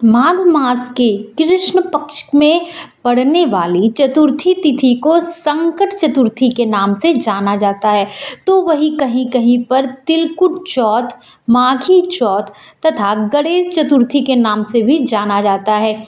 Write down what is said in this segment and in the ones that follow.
माघ मास के कृष्ण पक्ष में पड़ने वाली चतुर्थी तिथि को संकट चतुर्थी के नाम से जाना जाता है। तो वही कहीं कहीं पर तिलकुट चौथ, माघी चौथ तथा गणेश चतुर्थी के नाम से भी जाना जाता है।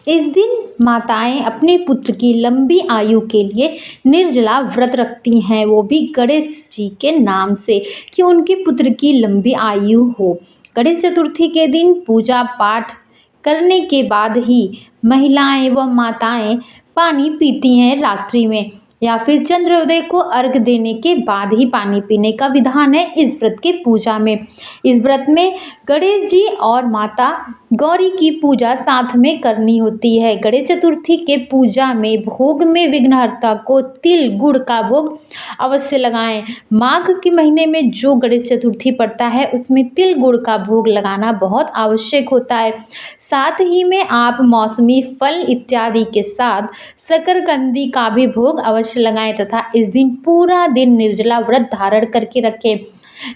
इस दिन माताएं अपने पुत्र की लंबी आयु के लिए निर्जला व्रत रखती हैं, वो भी गणेश जी के नाम से, कि उनके पुत्र की लंबी आयु हो। गणेश चतुर्थी के दिन पूजा पाठ करने के बाद ही महिलाएं व माताएं पानी पीती हैं रात्रि में, या फिर चंद्रोदय को अर्घ देने के बाद ही पानी पीने का विधान है इस व्रत के पूजा में। इस व्रत में गणेश जी और माता गौरी की पूजा साथ में करनी होती है। गणेश चतुर्थी के पूजा में भोग में विघ्नहर्ता को तिल गुड़ का भोग अवश्य लगाएं। माघ के महीने में जो गणेश चतुर्थी पड़ता है उसमें तिल गुड़ का भोग लगाना बहुत आवश्यक होता है। साथ ही में आप मौसमी फल इत्यादि के साथ शकरकंदी का भी भोग अवश्य लगाएं तथा इस दिन पूरा दिन निर्जला व्रत धारण करके रखें।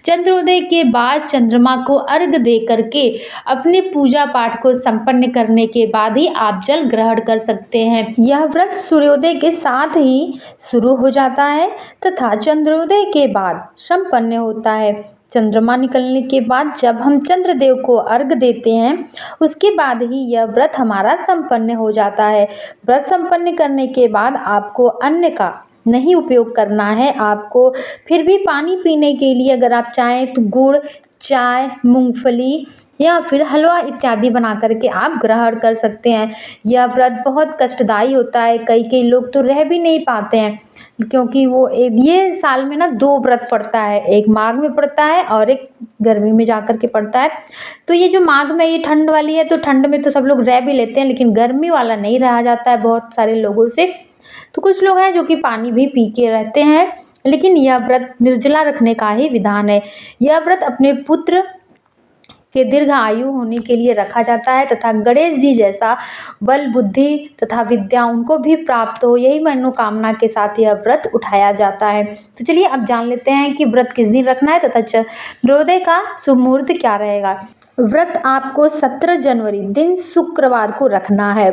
चंद्रोदय के बाद चंद्रमा को अर्घ दे करके अपने पूजा पाठ को संपन्न करने के बाद ही आप जल ग्रहण कर सकते हैं। यह व्रत सूर्योदय के साथ ही शुरू हो जाता है तथा चंद्रोदय के बाद संपन्न होता है। चंद्रमा निकलने के बाद जब हम चंद्रदेव को अर्घ देते हैं उसके बाद ही यह व्रत हमारा संपन्न हो जाता है। व्रत संपन्न करने के बाद आपको अन्न का नहीं उपयोग करना है। आपको फिर भी पानी पीने के लिए अगर आप चाहें तो गुड़, चाय, मूंगफली या फिर हलवा इत्यादि बना करके आप ग्रहण कर सकते हैं। यह व्रत बहुत कष्टदायी होता है, कई लोग तो रह भी नहीं पाते हैं, क्योंकि वो ये साल में ना 2 व्रत पड़ता है, एक माघ में पड़ता है और एक गर्मी में जा कर के पड़ता है। तो ये जो माघ में ये ठंड वाली है, तो ठंड में तो सब लोग रह भी लेते हैं, लेकिन गर्मी वाला नहीं रहा जाता है बहुत सारे लोगों से। तो कुछ लोग हैं जो कि पानी भी पी के रहते हैं, लेकिन यह व्रत निर्जला रखने का ही विधान है। यह व्रत अपने पुत्र के दीर्घ आयु होने के लिए रखा जाता है तथा गणेश जी जैसा बल, बुद्धि तथा विद्या उनको भी प्राप्त हो, यही मनोकामना के साथ यह व्रत उठाया जाता है। तो चलिए अब जान लेते हैं कि व्रत किस दिन रखना है तथा चंद्रोदय का शुभ मुहूर्त क्या रहेगा। व्रत आपको 17 जनवरी दिन शुक्रवार को रखना है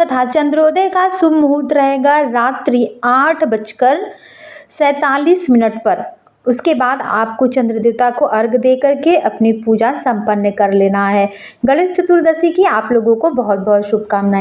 तथा चंद्रोदय का शुभ मुहूर्त रहेगा रात्रि 8:47 पर। उसके बाद आपको चंद्र देवता को अर्घ दे करके अपनी पूजा संपन्न कर लेना है। गणेश चतुर्दशी की आप लोगों को बहुत बहुत शुभकामनाएं।